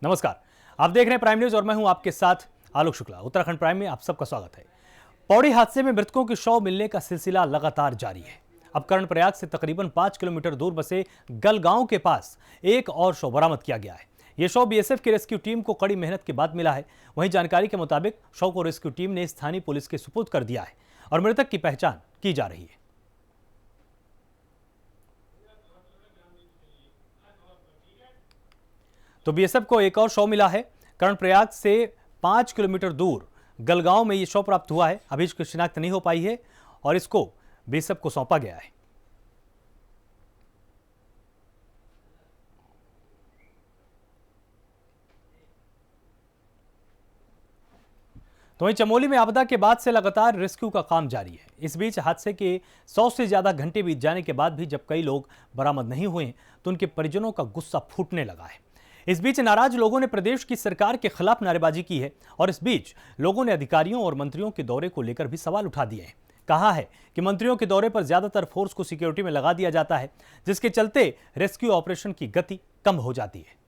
नमस्कार, आप देख रहे हैं प्राइम न्यूज और मैं हूं आपके साथ आलोक शुक्ला। उत्तराखंड प्राइम में आप सबका स्वागत है। पौड़ी हादसे में मृतकों के शव मिलने का सिलसिला लगातार जारी है। अब कर्णप्रयाग से तकरीबन 5 किलोमीटर दूर बसे गलगांव के पास एक और शव बरामद किया गया है। यह शव बीएसएफ की रेस्क्यू टीम को कड़ी मेहनत के बाद मिला है। वहीं जानकारी के मुताबिक शव को रेस्क्यू टीम ने स्थानीय पुलिस के सुपुर्द कर दिया है और मृतक की पहचान की जा रही है। तो बीएसएफ को एक और शव मिला है। कर्णप्रयाग से 5 किलोमीटर दूर गलगांव में यह शव प्राप्त हुआ है। अभी इसकी शिनाख्त नहीं हो पाई है और इसको बीएसएफ को सौंपा गया है। तो वहीं चमोली में आपदा के बाद से लगातार रेस्क्यू का काम जारी है। इस बीच हादसे के 100 से ज्यादा घंटे बीत जाने के बाद भी जब कई लोग बरामद नहीं हुए तो उनके परिजनों का गुस्सा फूटने लगा है। इस बीच नाराज लोगों ने प्रदेश की सरकार के खिलाफ नारेबाजी की है और इस बीच लोगों ने अधिकारियों और मंत्रियों के दौरे को लेकर भी सवाल उठा दिए हैं। कहा है कि मंत्रियों के दौरे पर ज्यादातर फोर्स को सिक्योरिटी में लगा दिया जाता है, जिसके चलते रेस्क्यू ऑपरेशन की गति कम हो जाती है।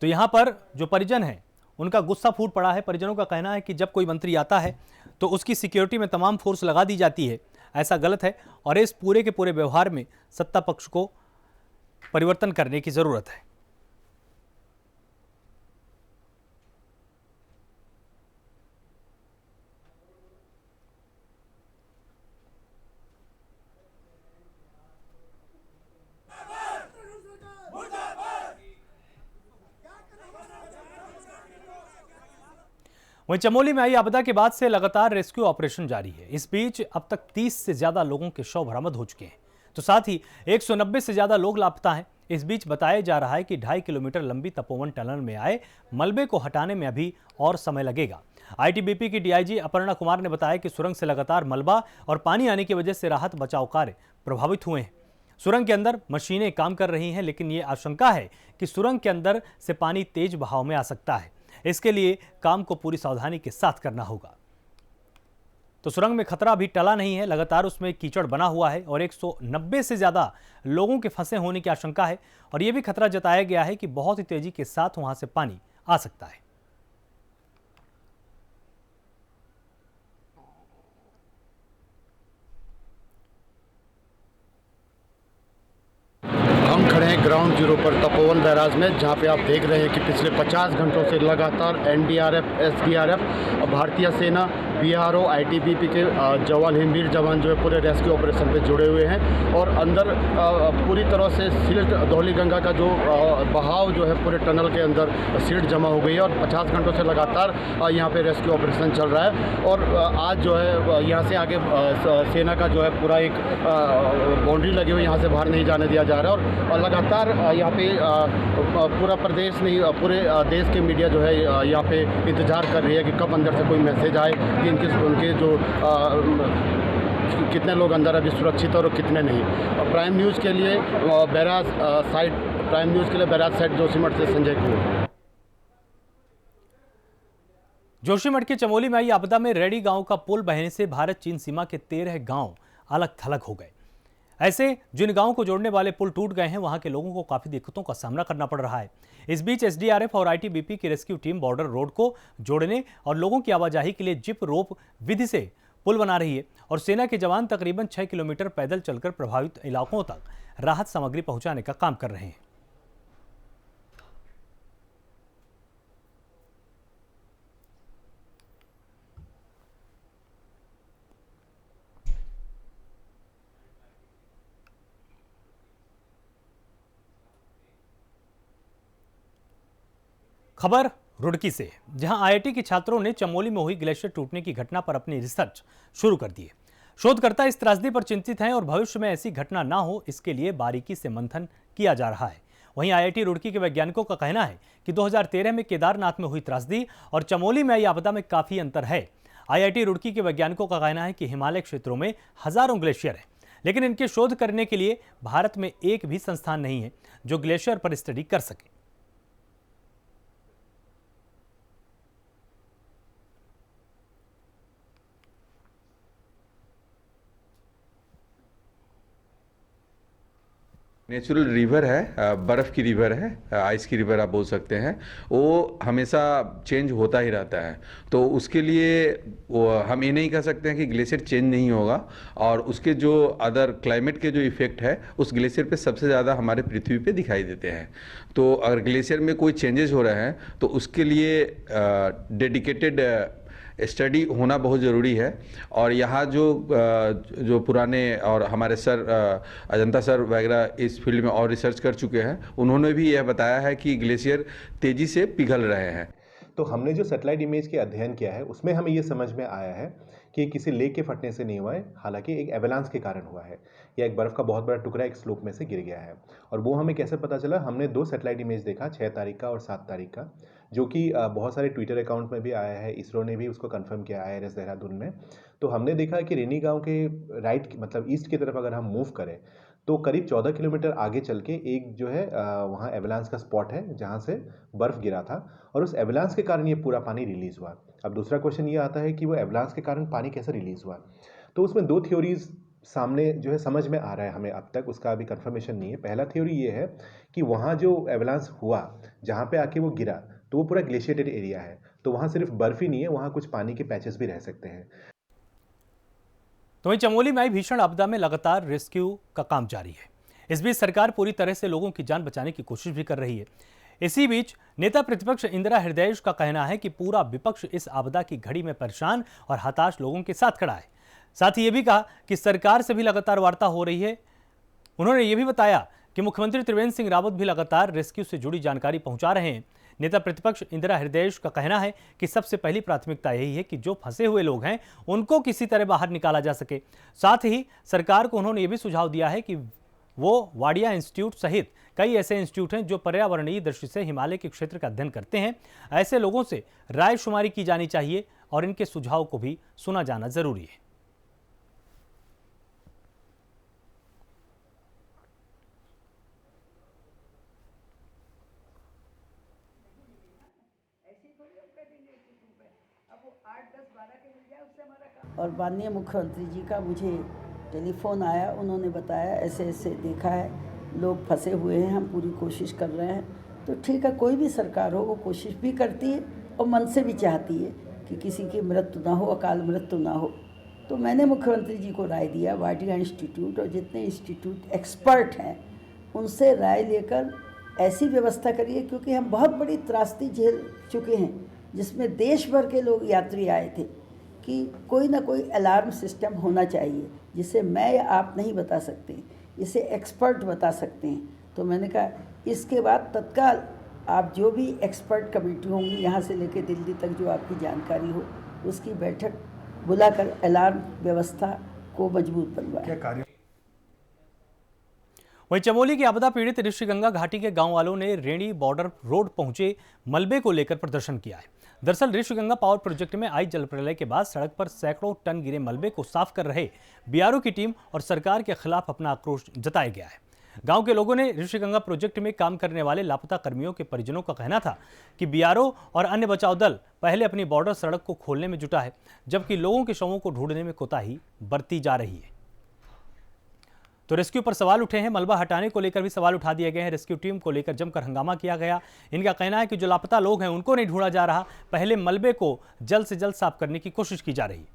तो यहां पर जो परिजन हैं उनका गुस्सा फूट पड़ा है। परिजनों का कहना है कि जब कोई मंत्री आता है तो उसकी सिक्योरिटी में तमाम फोर्स लगा दी जाती है। ऐसा गलत है और इस पूरे के पूरे व्यवहार में सत्ता पक्ष को परिवर्तन करने की जरूरत है। वहीं चमोली में आई आपदा के बाद से लगातार रेस्क्यू ऑपरेशन जारी है। इस बीच अब तक 30 से ज्यादा लोगों के शव बरामद हो चुके हैं, तो साथ ही 190 से ज्यादा लोग लापता हैं। इस बीच बताया जा रहा है कि 2.5 किलोमीटर लंबी तपोवन टनल में आए मलबे को हटाने में अभी और समय लगेगा। आईटीबीपी की डीआईजी अपर्णा कुमार ने बताया कि सुरंग से लगातार मलबा और पानी आने की वजह से राहत बचाव कार्य प्रभावित हुए हैं। सुरंग के अंदर मशीनें काम कर रही हैं, लेकिन ये आशंका है कि सुरंग के अंदर से पानी तेज बहाव में आ सकता है। इसके लिए काम को पूरी सावधानी के साथ करना होगा। तो सुरंग में खतरा अभी टला नहीं है, लगातार उसमें कीचड़ बना हुआ है और 190 से ज्यादा लोगों के फंसे होने की आशंका है और यह भी खतरा जताया गया है कि बहुत ही तेजी के साथ वहां से पानी आ सकता है। हम खड़े हैं ग्राउंड जीरो पर तपोवन बैराज में, जहां पे आप देख रहे हैं कि पिछले 50 घंटों से लगातार एनडीआरएफ, एसडीआरएफ, भारतीय सेना, बीआरओ, आईटीबीपी के जवान, हिमवीर जवान जो है पूरे रेस्क्यू ऑपरेशन पे जुड़े हुए हैं और अंदर पूरी तरह से सिल्ट, धौलीगंगा का जो बहाव जो है पूरे टनल के अंदर सिल्ट जमा हो गई है और 50 घंटों से लगातार यहाँ पे रेस्क्यू ऑपरेशन चल रहा है। और आज जो है यहाँ से आगे सेना का जो है पूरा एक बाउंड्री लगी हुई, यहाँ से बाहर नहीं जाने दिया जा रहा है और लगातार यहाँ पे पूरा प्रदेश नहीं, पूरे देश के मीडिया जो है यहाँ पे इंतज़ार कर रही है कि कब अंदर से कोई मैसेज आए कि उनके जो कितने लोग अंदर अभी सुरक्षित और कितने नहीं। प्राइम न्यूज़ के लिए बैराज साइड जोशीमठ से संजय कुमार। जोशीमठ के चमोली में आई आपदा में रेडी गांव का पुल बहने से भारत चीन सीमा के 13 गांव अलग थलग हो गए। ऐसे जिन गांवों को जोड़ने वाले पुल टूट गए हैं, वहां के लोगों को काफी दिक्कतों का सामना करना पड़ रहा है। इस बीच एसडीआरएफ और आईटीबीपी की रेस्क्यू टीम बॉर्डर रोड को जोड़ने और लोगों की आवाजाही के लिए जिप रोप विधि से पुल बना रही है और सेना के जवान तकरीबन 6 किलोमीटर पैदल चलकर प्रभावित इलाकों तक राहत सामग्री पहुंचाने का काम कर रहे हैं। खबर रुड़की से, जहां आईआईटी के छात्रों ने चमोली में हुई ग्लेशियर टूटने की घटना पर अपनी रिसर्च शुरू कर दी है। शोधकर्ता इस त्रासदी पर चिंतित हैं और भविष्य में ऐसी घटना ना हो इसके लिए बारीकी से मंथन किया जा रहा है। वहीं आईआईटी रुड़की के वैज्ञानिकों का कहना है कि 2013 में केदारनाथ में हुई त्रासदी और चमोली में आई आपदा में काफी अंतर है। आईआईटी रुड़की के वैज्ञानिकों का कहना है कि हिमालय क्षेत्रों में हजारों ग्लेशियर हैं, लेकिन इनके शोध करने के लिए भारत में एक भी संस्थान नहीं है जो ग्लेशियर पर स्टडी कर सके। नेचुरल रिवर है, बर्फ़ की रिवर है, आइस की रिवर आप बोल सकते हैं। वो हमेशा चेंज होता ही रहता है, तो उसके लिए हम ये नहीं कह सकते हैं कि ग्लेशियर चेंज नहीं होगा। और उसके जो अदर क्लाइमेट के जो इफ़ेक्ट है उस ग्लेशियर पे सबसे ज़्यादा हमारे पृथ्वी पे दिखाई देते हैं। तो अगर ग्लेशियर में कोई चेंजेस हो रहे हैं तो उसके लिए डेडिकेटेड स्टडी होना बहुत ज़रूरी है। और यहाँ जो पुराने और हमारे सर अजंता सर वगैरह इस फील्ड में और रिसर्च कर चुके हैं, उन्होंने भी यह बताया है कि ग्लेशियर तेज़ी से पिघल रहे हैं। तो हमने जो सैटेलाइट इमेज के अध्ययन किया है उसमें हमें ये समझ में आया है कि किसी लेक के फटने से नहीं हुआ है, हालांकि एक एवलांस के कारण हुआ है, या एक बर्फ़ का बहुत बड़ा टुकड़ा एक स्लोप में से गिर गया है। और वो हमें कैसे पता चला? हमने 2 सैटेलाइट इमेज देखा, 6 तारीख का और 7 तारीख का, जो कि बहुत सारे ट्विटर अकाउंट में भी आया है, इसरो ने भी उसको कंफर्म किया IRS देहरादून में। तो हमने देखा कि रेनी गांव के राइट मतलब ईस्ट की तरफ अगर हम मूव करें तो करीब 14 किलोमीटर आगे चल के एक जो है वहाँ एवलांस का स्पॉट है जहाँ से बर्फ़ गिरा था, और उस एवलांस के कारण ये पूरा पानी रिलीज़ हुआ। अब दूसरा क्वेश्चन ये आता है कि वो एवलांस के कारण पानी कैसे रिलीज़ हुआ? तो उसमें 2 थ्योरीज सामने जो है समझ में आ रहा है हमें, अब तक उसका अभी कंफर्मेशन नहीं है। पहला थ्योरी ये है कि वहाँ जो एवलांस हुआ, जहाँ पे आके वो गिरा, तो वो पूरा ग्लेशिएटेड एरिया है, तो वहाँ सिर्फ बर्फ़ ही नहीं है, वहाँ कुछ पानी के पैचेस भी रह सकते हैं। तो वहीं चमोली में आई भीषण आपदा में लगातार रेस्क्यू का काम जारी है। इस बीच सरकार पूरी तरह से लोगों की जान बचाने की कोशिश भी कर रही है। इसी बीच नेता प्रतिपक्ष इंदिरा हृदयेश का कहना है कि पूरा विपक्ष इस आपदा की घड़ी में परेशान और हताश लोगों के साथ खड़ा है। साथ ही ये भी कहा कि सरकार से भी लगातार वार्ता हो रही है। उन्होंने ये भी बताया कि मुख्यमंत्री त्रिवेंद्र सिंह रावत भी लगातार रेस्क्यू से जुड़ी जानकारी पहुंचा रहे हैं। नेता प्रतिपक्ष इंदिरा हृदयेश का कहना है कि सबसे पहली प्राथमिकता यही है कि जो फंसे हुए लोग हैं उनको किसी तरह बाहर निकाला जा सके। साथ ही सरकार को उन्होंने ये भी सुझाव दिया है कि वो वाडिया इंस्टीट्यूट सहित कई ऐसे इंस्टीट्यूट हैं जो पर्यावरणीय दृष्टि से हिमालय के क्षेत्र का अध्ययन करते हैं। ऐसे लोगों से राय शुमारी की जानी चाहिए और इनके सुझाव को भी सुना जाना जरूरी है। और माननीय मुख्यमंत्री जी का मुझे टेलीफोन आया, उन्होंने बताया ऐसे ऐसे देखा है, लोग फंसे हुए हैं, हम पूरी कोशिश कर रहे हैं। तो ठीक है, कोई भी सरकार हो वो कोशिश भी करती है और मन से भी चाहती है कि किसी की मृत्यु ना हो, अकाल मृत्यु ना हो। तो मैंने मुख्यमंत्री जी को राय दिया, वाडिया इंस्टीट्यूट और जितने इंस्टीट्यूट एक्सपर्ट हैं उनसे राय लेकर ऐसी व्यवस्था करिए, क्योंकि हम बहुत बड़ी त्रासदी झेल चुके हैं जिसमें देश भर के लोग यात्री आए थे, कि कोई ना कोई अलार्म सिस्टम होना चाहिए जिसे मैं या आप नहीं बता सकते, इसे एक्सपर्ट बता सकते हैं। तो मैंने कहा इसके बाद तत्काल आप जो भी एक्सपर्ट कमेटी होंगी यहाँ से लेकर दिल्ली तक जो आपकी जानकारी हो, उसकी बैठक बुलाकर अलार्म व्यवस्था को मजबूत बनवाएं। वहीं चमोली की आपदा पीड़ित ऋषिगंगा घाटी के गांव वालों ने रेणी बॉर्डर रोड पहुंचे मलबे को लेकर प्रदर्शन किया है। दरअसल ऋषिगंगा पावर प्रोजेक्ट में आई जल प्रलय के बाद सड़क पर सैकड़ों टन गिरे मलबे को साफ कर रहे बीआरओ की टीम और सरकार के खिलाफ अपना आक्रोश जताया गया है। गांव के लोगों ने ऋषिगंगा प्रोजेक्ट में काम करने वाले लापता कर्मियों के परिजनों का कहना था कि बीआरओ और अन्य बचाव दल पहले अपनी बॉर्डर सड़क को खोलने में जुटा है, जबकि लोगों के शवों को ढूंढने में कोताही बरती जा रही है। तो रेस्क्यू पर सवाल उठे हैं, मलबा हटाने को लेकर भी सवाल उठा दिए गए हैं। रेस्क्यू टीम को लेकर जमकर हंगामा किया गया। इनका कहना है कि जो लापता लोग हैं उनको नहीं ढूंढा जा रहा, पहले मलबे को जल्द से जल्द साफ करने की कोशिश की जा रही है।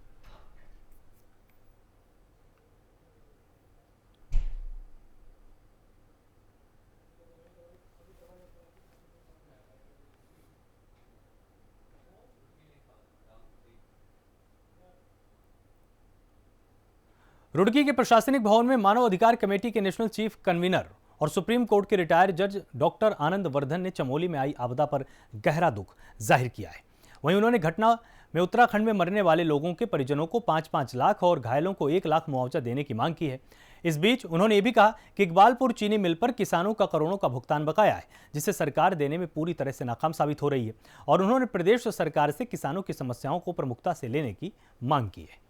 रुड़की के प्रशासनिक भवन में मानव अधिकार कमेटी के नेशनल चीफ कन्वीनर और सुप्रीम कोर्ट के रिटायर्ड जज डॉक्टर आनंद वर्धन ने चमोली में आई आपदा पर गहरा दुख जाहिर किया है। वहीं उन्होंने घटना में उत्तराखंड में मरने वाले लोगों के परिजनों को 5-5 लाख और घायलों को 1 लाख मुआवजा देने की मांग की है। इस बीच उन्होंने ये भी कहा कि इकबालपुर चीनी मिल पर किसानों का करोड़ों का भुगतान बकाया है, जिसे सरकार देने में पूरी तरह से नाकाम साबित हो रही है। और उन्होंने प्रदेश सरकार से किसानों की समस्याओं को प्रमुखता से लेने की मांग की है।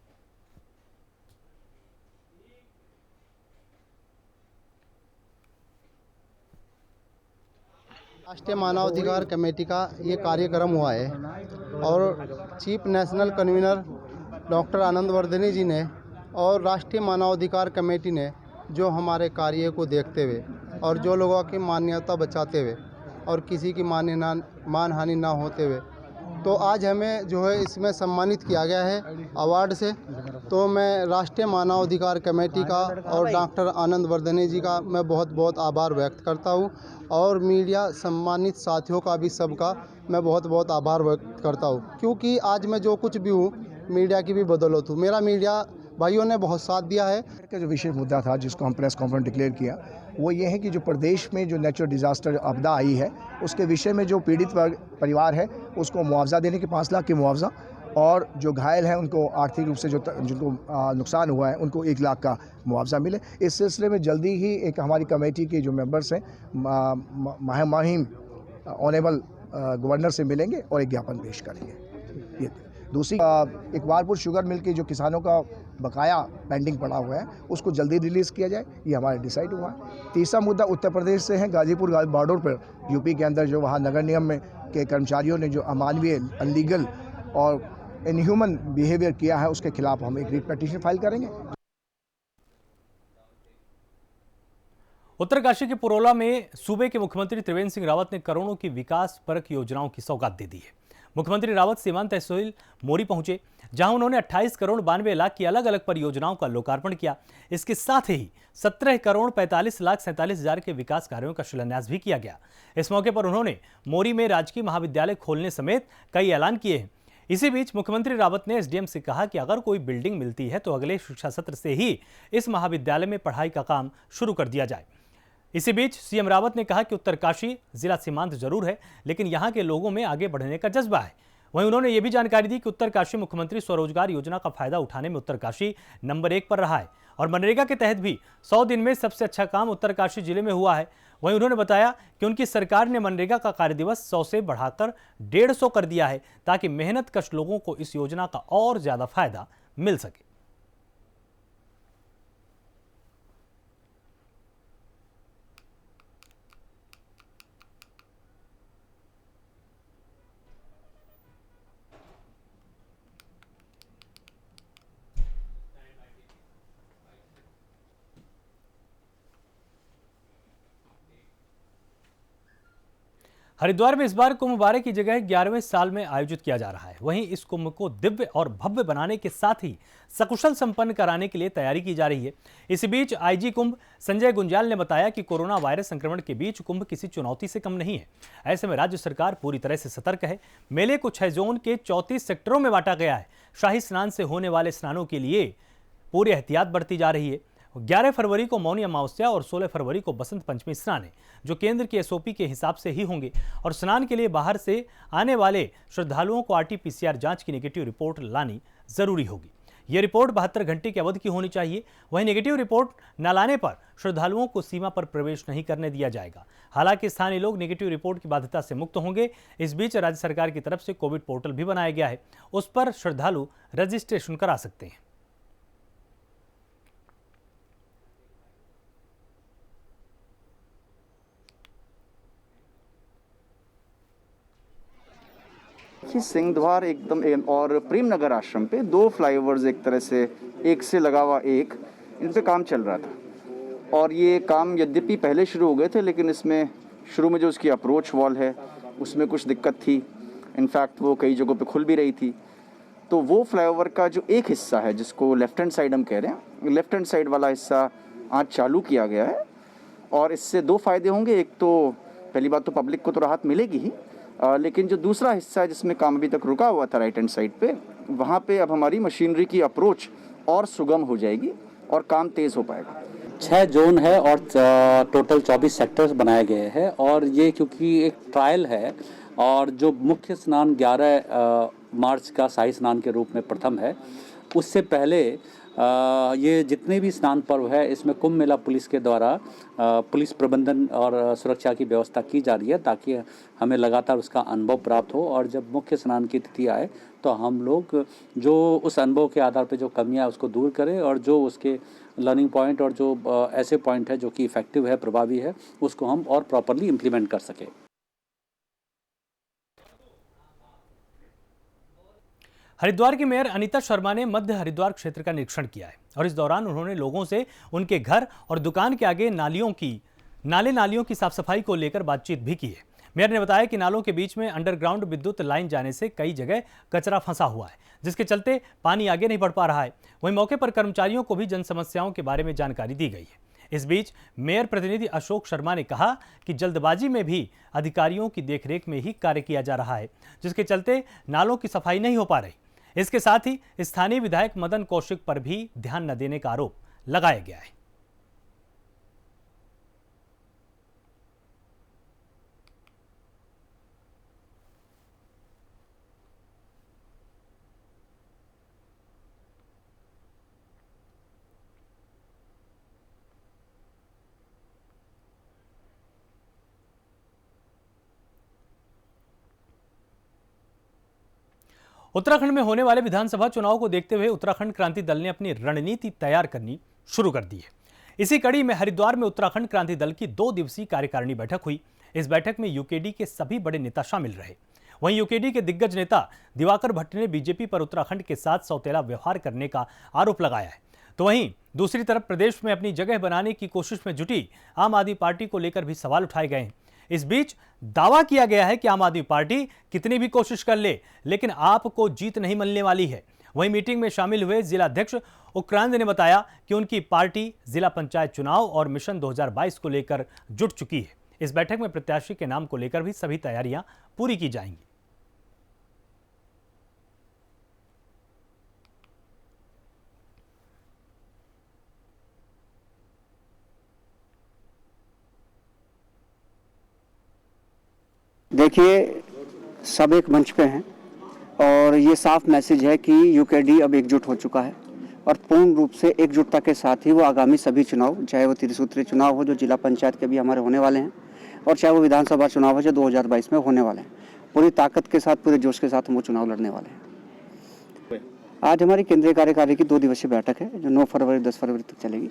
राष्ट्रीय मानवाधिकार कमेटी का ये कार्यक्रम हुआ है और चीफ नेशनल कन्वीनर डॉक्टर आनंद वर्धनी जी ने और राष्ट्रीय मानवाधिकार कमेटी ने जो हमारे कार्य को देखते हुए और जो लोगों की मान्यता बचाते हुए और किसी की मानहानि ना होते हुए, तो आज हमें जो है इसमें सम्मानित किया गया है अवार्ड से। तो मैं राष्ट्रीय मानवाधिकार कमेटी का और डॉक्टर आनंद वर्धने जी का मैं बहुत बहुत आभार व्यक्त करता हूँ, और मीडिया सम्मानित साथियों का भी सबका मैं बहुत बहुत आभार व्यक्त करता हूँ, क्योंकि आज मैं जो कुछ भी हूँ मीडिया की भी बदौलत हूँ। मेरा मीडिया भाइयों ने बहुत साथ दिया है। का जो विशेष मुद्दा था जिसको हम प्रेस कॉन्फ्रेंस डिक्लेयर किया, वो ये है कि जो प्रदेश में जो नेचुरल डिज़ास्टर आपदा आई है उसके विषय में जो पीड़ित परिवार है उसको मुआवजा देने के 5 लाख की मुआवजा, और जो घायल हैं उनको आर्थिक रूप से जिनको नुकसान हुआ है उनको 1 लाख का मुआवजा मिले। इस सिलसिले में जल्दी ही एक हमारी कमेटी के जो मेंबर्स हैं माहिम ऑनरेबल गवर्नर से मिलेंगे और एक ज्ञापन पेश करेंगे। ये दूसरी इकबालपुर शुगर मिल के जो किसानों का बकाया पेंडिंग पड़ा हुआ है उसको जल्दी रिलीज़ किया जाए, ये हमारे डिसाइड हुआ है। तीसरा मुद्दा उत्तर प्रदेश से है, गाजीपुर बॉर्डर पर यूपी के अंदर जो वहाँ नगर निगम में के कर्मचारियों ने जो अमानवीय, अनलीगल और इनह्यूमन बिहेवियर किया है उसके खिलाफ हम एक रिट पिटीशन फाइल करेंगे। उत्तरकाशी के पुरोला में सूबे के मुख्यमंत्री त्रिवेंद्र सिंह रावत ने करोड़ों की विकास परक योजनाओं की सौगात दे दी है। मुख्यमंत्री रावत सीमांत तहसील मोरी पहुंचे, जहां उन्होंने 28 करोड़ 92 लाख की अलग अलग परियोजनाओं का लोकार्पण किया। इसके साथ ही 17 करोड़ 45 लाख 47 हजार के विकास कार्यों का शिलान्यास भी किया गया। इस मौके पर उन्होंने मोरी में राजकीय महाविद्यालय खोलने समेत कई ऐलान किए हैं। इसी बीच मुख्यमंत्री रावत ने एसडीएम से कहा कि अगर कोई बिल्डिंग मिलती है तो अगले शिक्षा सत्र से ही इस महाविद्यालय में पढ़ाई का काम शुरू कर दिया जाए। इसी बीच सीएम रावत ने कहा कि उत्तरकाशी जिला सीमांत जरूर है, लेकिन यहां के लोगों में आगे बढ़ने का जज्बा है। वहीं उन्होंने ये भी जानकारी दी कि उत्तरकाशी मुख्यमंत्री स्वरोजगार योजना का फायदा उठाने में उत्तरकाशी नंबर 1 पर रहा है और मनरेगा के तहत भी 100 दिन में सबसे अच्छा काम उत्तरकाशी जिले में हुआ है। वहीं उन्होंने बताया कि उनकी सरकार ने मनरेगा का कार्यदिवस 100 से बढ़ाकर 150 कर दिया है, ताकि मेहनतकश लोगों को इस योजना का और ज्यादा फायदा मिल सके। हरिद्वार में इस बार कुंभ बारे की जगह 11वें साल में आयोजित किया जा रहा है। वहीं इस कुंभ को दिव्य और भव्य बनाने के साथ ही सकुशल संपन्न कराने के लिए तैयारी की जा रही है। इसी बीच आईजी कुंभ संजय गुंजाल ने बताया कि कोरोना वायरस संक्रमण के बीच कुंभ किसी चुनौती से कम नहीं है। ऐसे में राज्य सरकार पूरी तरह से सतर्क है। मेले को 6 जोन के 34 सेक्टरों में बांटा गया है। शाही स्नान से होने वाले स्नानों के लिए पूरी एहतियात बरती जा रही है। 11 फरवरी को मौनी अमावस्या और 16 फरवरी को बसंत पंचमी स्नान है, जो केंद्र की एसओपी के हिसाब से ही होंगे। और स्नान के लिए बाहर से आने वाले श्रद्धालुओं को आरटी-पीसीआर जांच की नेगेटिव रिपोर्ट लानी जरूरी होगी। यह रिपोर्ट 72 घंटे की अवधि की होनी चाहिए। वहीं नेगेटिव रिपोर्ट न लाने पर श्रद्धालुओं को सीमा पर प्रवेश नहीं करने दिया जाएगा। हालांकि स्थानीय लोग नेगेटिव रिपोर्ट की बाध्यता से मुक्त होंगे। इस बीच राज्य सरकार की तरफ से कोविड पोर्टल भी बनाया गया है, उस पर श्रद्धालु रजिस्ट्रेशन करा सकते हैं। कि सिंहद्वार एकदम और प्रेम नगर आश्रम पे 2 फ्लाईओवर्स एक तरह से एक से लगा हुआ एक, इन पे काम चल रहा था। और ये काम यद्यपि पहले शुरू हो गए थे, लेकिन इसमें शुरू में जो उसकी अप्रोच वॉल है उसमें कुछ दिक्कत थी। इनफैक्ट वो कई जगहों पे खुल भी रही थी। तो वो फ्लाईओवर का जो एक हिस्सा है जिसको लेफ्ट हैंड साइड हम कह रहे हैं, लेफ्ट हैंड साइड वाला हिस्सा आज चालू किया गया है। और इससे 2 फायदे होंगे। एक तो पहली बात तो पब्लिक को तो राहत मिलेगी ही, लेकिन जो दूसरा हिस्सा है जिसमें काम अभी तक रुका हुआ था राइट हैंड साइड पे, वहाँ पे अब हमारी मशीनरी की अप्रोच और सुगम हो जाएगी और काम तेज़ हो पाएगा। 6 जोन है और टोटल 24 सेक्टर्स बनाए गए हैं। और ये क्योंकि एक ट्रायल है और जो मुख्य स्नान 11 मार्च का शाही स्नान के रूप में प्रथम है, उससे पहले ये जितने भी स्नान पर्व है इसमें कुंभ मेला पुलिस के द्वारा पुलिस प्रबंधन और सुरक्षा की व्यवस्था की जा रही है, ताकि हमें लगातार उसका अनुभव प्राप्त हो। और जब मुख्य स्नान की तिथि आए तो हम लोग जो उस अनुभव के आधार पर जो कमियां उसको दूर करें और जो उसके लर्निंग पॉइंट और जो ऐसे पॉइंट है जो कि इफेक्टिव है, प्रभावी है, उसको हम और प्रॉपरली इम्प्लीमेंट कर सकें। हरिद्वार की मेयर अनीता शर्मा ने मध्य हरिद्वार क्षेत्र का निरीक्षण किया है और इस दौरान उन्होंने लोगों से उनके घर और दुकान के आगे नालियों की नाले नालियों की साफ सफाई को लेकर बातचीत भी की है। मेयर ने बताया कि नालों के बीच में अंडरग्राउंड विद्युत लाइन जाने से कई जगह कचरा फंसा हुआ है, जिसके चलते पानी आगे नहीं बढ़ पा रहा है। वहीं मौके पर कर्मचारियों को भी जन समस्याओं के बारे में जानकारी दी गई है। इस बीच मेयर प्रतिनिधि अशोक शर्मा ने कहा कि जल्दबाजी में भी अधिकारियों की देखरेख में ही कार्य किया जा रहा है, जिसके चलते नालों की सफाई नहीं हो पा रही। इसके साथ ही स्थानीय विधायक मदन कौशिक पर भी ध्यान न देने का आरोप लगाया गया है। उत्तराखंड में होने वाले विधानसभा चुनाव को देखते हुए उत्तराखंड क्रांति दल ने अपनी रणनीति तैयार करनी शुरू कर दी है। इसी कड़ी में हरिद्वार में उत्तराखंड क्रांति दल की 2 दिवसीय कार्यकारिणी बैठक हुई। इस बैठक में यूकेडी के सभी बड़े नेता शामिल रहे। वहीं यूकेडी के दिग्गज नेता दिवाकर भट्ट ने बीजेपी पर उत्तराखंड के साथ सौतेला व्यवहार करने का आरोप लगाया है। तो वहीं दूसरी तरफ प्रदेश में अपनी जगह बनाने की कोशिश में जुटी आम आदमी पार्टी को लेकर भी सवाल उठाए गए हैं। इस बीच दावा किया गया है कि आम आदमी पार्टी कितनी भी कोशिश कर ले, लेकिन आपको जीत नहीं मिलने वाली है। वहीं मीटिंग में शामिल हुए जिला अध्यक्ष उक्रांद ने बताया कि उनकी पार्टी जिला पंचायत चुनाव और मिशन 2022 को लेकर जुट चुकी है। इस बैठक में प्रत्याशी के नाम को लेकर भी सभी तैयारियां पूरी की जाएंगी। देखिए, सब एक मंच पे हैं और ये साफ मैसेज है कि यूकेडी अब एकजुट हो चुका है और पूर्ण रूप से एकजुटता के साथ ही वो आगामी सभी चुनाव, चाहे वो त्रिसूत्री चुनाव हो जो जिला पंचायत के भी हमारे होने वाले हैं, और चाहे वो विधानसभा चुनाव हो जो 2022 में होने वाले हैं, पूरी ताकत के साथ, पूरे जोश के साथ हम वो चुनाव लड़ने वाले हैं। आज हमारी केंद्रीय कार्यकारिणी की 2 दिवसीय बैठक है जो 9 फरवरी 10 फरवरी तक चलेगी।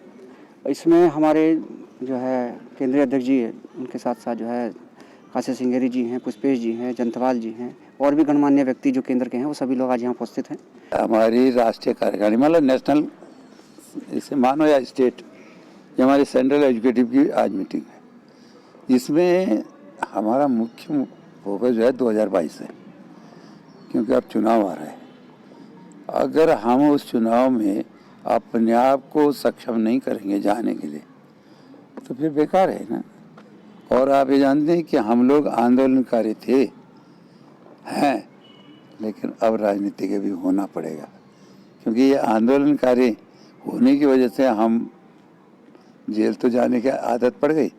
इसमें हमारे जो है केंद्रीय अध्यक्ष जी है, उनके साथ साथ जो है काशी सिंगेरी जी हैं, पुष्पेश जी हैं, जंतवाल जी हैं और भी गणमान्य व्यक्ति जो केंद्र के हैं, वो सभी लोग आज यहाँ उपस्थित हैं। हमारी राष्ट्रीय कार्यकारिणी मतलब नेशनल, इसे मानो या स्टेट, ये हमारी सेंट्रल एजुकेटिव की आज मीटिंग है। इसमें हमारा मुख्य फोकस जो है 2022 है, क्योंकि अब चुनाव आ रहा है। अगर हम उस चुनाव में अपने आप को सक्षम नहीं करेंगे जाने के लिए तो फिर बेकार है ना। और आप ये जानते हैं कि हम लोग आंदोलनकारी हैं, लेकिन अब राजनीति के भी होना पड़ेगा, क्योंकि ये आंदोलनकारी होने की वजह से हम जेल तो जाने की आदत पड़ गई,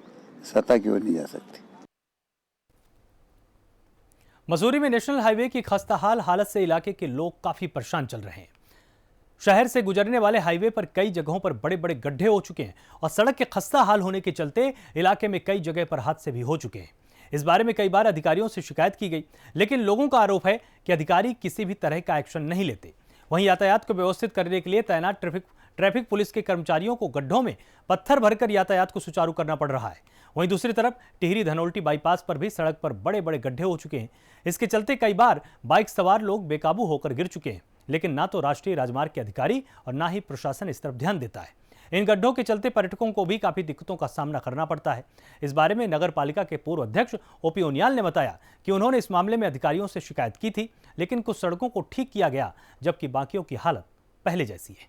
सत्ता की ओर नहीं जा सकती। मसूरी में नेशनल हाईवे की खस्ताहाल हालत से इलाके के लोग काफी परेशान चल रहे हैं। शहर से गुजरने वाले हाईवे पर कई जगहों पर बड़े बड़े गड्ढे हो चुके हैं और सड़क के खस्ता हाल होने के चलते इलाके में कई जगह पर हादसे भी हो चुके हैं। इस बारे में कई बार अधिकारियों से शिकायत की गई, लेकिन लोगों का आरोप है कि अधिकारी किसी भी तरह का एक्शन नहीं लेते। वहीं यातायात को व्यवस्थित करने के लिए तैनात ट्रैफिक पुलिस के कर्मचारियों को गड्ढों में पत्थर भरकर यातायात को सुचारू करना पड़ रहा है। वहीं दूसरी तरफ टिहरी धनौल्टी बाईपास पर भी सड़क पर बड़े बड़े गड्ढे हो चुके हैं। इसके चलते कई बार बाइक सवार लोग बेकाबू होकर गिर चुके हैं, लेकिन ना तो राष्ट्रीय राजमार्ग के अधिकारी और ना ही प्रशासन इस तरफ ध्यान देता है। इन गड्ढों के चलते पर्यटकों को भी काफी दिक्कतों का सामना करना पड़ता है। इस बारे में नगर पालिका के पूर्व अध्यक्ष ओपी उनियाल ने बताया कि उन्होंने इस मामले में अधिकारियों से शिकायत की थी, लेकिन कुछ सड़कों को ठीक किया गया, जबकि बाकियों की हालत पहले जैसी है।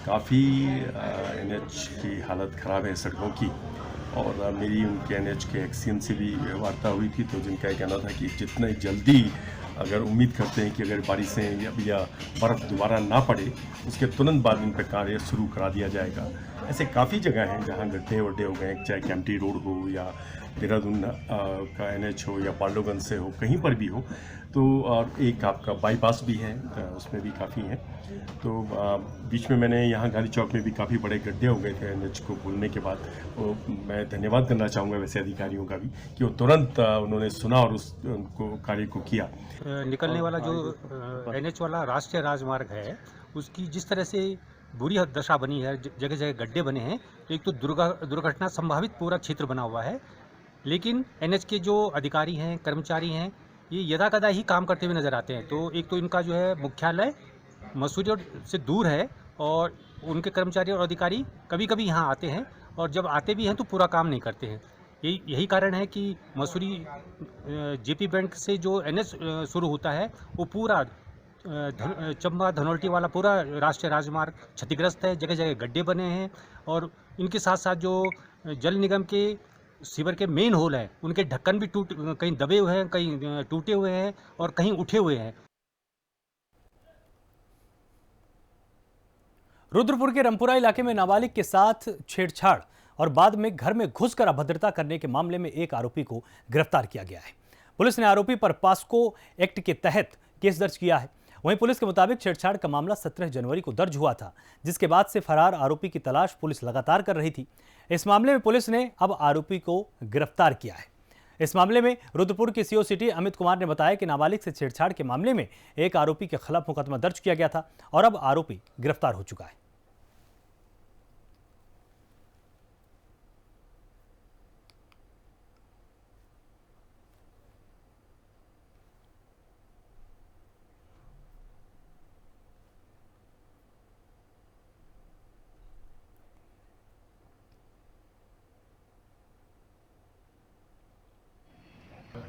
काफ़ी NH की हालत ख़राब है सड़कों की, और मेरी उनके NH के एक्सीएम से भी वार्ता हुई थी, तो जिनका कहना था कि जितने जल्दी, अगर उम्मीद करते हैं कि अगर बारिशें या बर्फ़ दोबारा ना पड़े, उसके तुरंत बाद इन पर कार्य शुरू करा दिया जाएगा। ऐसे काफ़ी जगह हैं जहां गड्ढे वड्ढे हो गए, चाहे कैंपटी रोड हो या देहरादून का NH हो या पांडुगंज से हो, कहीं पर भी हो, तो और एक आपका बाईपास भी है, उसमें भी काफ़ी हैं। तो बीच में मैंने यहाँ गांधी चौक में भी काफ़ी बड़े गड्ढे हो गए थे NH को खोलने के बाद। तो मैं धन्यवाद करना चाहूँगा वैसे अधिकारियों का भी कि वो तुरंत उन्होंने सुना और उनको कार्य को किया। निकलने वाला जो NH वाला राष्ट्रीय राजमार्ग है, उसकी जिस तरह से बुरी दशा बनी है, जगह जगह गड्ढे बने हैं, तो एक तो दुर्घटना संभावित पूरा क्षेत्र बना हुआ है। लेकिन NH के जो अधिकारी हैं, कर्मचारी हैं, ये यदाकदा ही काम करते हुए नज़र आते हैं। तो एक तो इनका जो है मुख्यालय मसूरी से दूर है और उनके कर्मचारी और अधिकारी कभी कभी यहाँ आते हैं, और जब आते भी हैं तो पूरा काम नहीं करते हैं। यही कारण है कि मसूरी JP बैंक से जो NH शुरू होता है, वो पूरा चंबा धनौल्टी वाला पूरा राष्ट्रीय राजमार्ग क्षतिग्रस्त है, जगह जगह गड्ढे बने हैं। और इनके साथ साथ जो जल निगम के सीवर के मेन होल हैं, उनके ढक्कन भी कहीं दबे हुए हैं, कहीं टूटे हुए हैं और कहीं उठे हुए हैं। रुद्रपुर के रमपुरा इलाके में नाबालिग के साथ छेड़छाड़ और बाद में घर में घुसकर अभद्रता करने के मामले में एक आरोपी को गिरफ्तार किया गया है। पुलिस ने आरोपी पर पास्को एक्ट के तहत केस दर्ज किया है। वहीं पुलिस के मुताबिक छेड़छाड़ का मामला 17 जनवरी को दर्ज हुआ था, जिसके बाद से फरार आरोपी की तलाश पुलिस लगातार कर रही थी। इस मामले में पुलिस ने अब आरोपी को गिरफ्तार किया है। इस मामले में रुद्रपुर के CO सिटी अमित कुमार ने बताया कि नाबालिग से छेड़छाड़ के मामले में एक आरोपी के खिलाफ मुकदमा दर्ज किया गया था और अब आरोपी गिरफ्तार हो चुका है।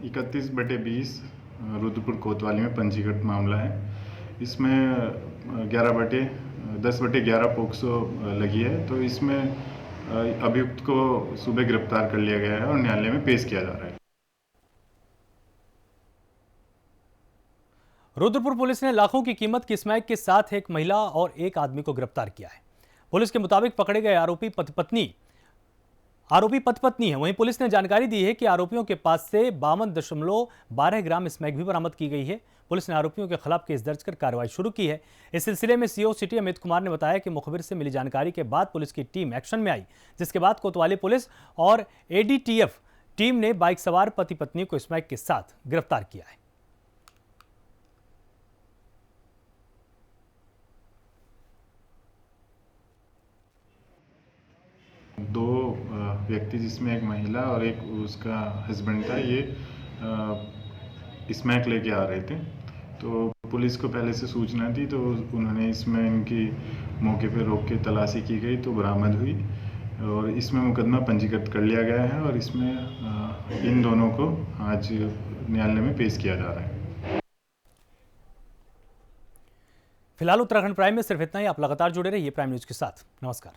– 31/20 रुद्रपुर कोतवाली में पंजीकृत मामला है। इसमें 10/11 पोक्सो लगी है। तो इसमें अभियुक्त को सुबह गिरफ्तार कर लिया गया है और न्यायालय में पेश किया जा रहा है। रुद्रपुर पुलिस ने लाखों की कीमत की स्मैक के साथ एक महिला और एक आदमी को गिरफ्तार किया है। पुलिस के मुताबिक पकड़े गए आरोपी पति-पत्नी है। वहीं पुलिस ने जानकारी दी है कि आरोपियों के पास से 52.12 ग्राम स्मैक भी बरामद की गई है। पुलिस ने आरोपियों के खिलाफ केस दर्ज कर कार्रवाई शुरू की है। इस सिलसिले में CO सिटी अमित कुमार ने बताया कि मुखबिर से मिली जानकारी के बाद पुलिस की टीम एक्शन में आई, जिसके बाद कोतवाली पुलिस और ADTF टीम ने बाइक सवार पति पत्नी को स्मैक के साथ गिरफ्तार किया है। दो व्यक्ति, जिसमें एक महिला और एक उसका हस्बैंड था, ये स्मैक लेके आ रहे थे। तो पुलिस को पहले से सूचना थी, तो उन्होंने इसमें इनकी मौके पर रोक के तलाशी की गई तो बरामद हुई और इसमें मुकदमा पंजीकृत कर लिया गया है और इसमें इन दोनों को आज न्यायालय में पेश किया जा रहा है। फिलहाल उत्तराखंड प्राइम में सिर्फ इतना ही। आप लगातार जुड़े रहिए प्राइम न्यूज के साथ। नमस्कार।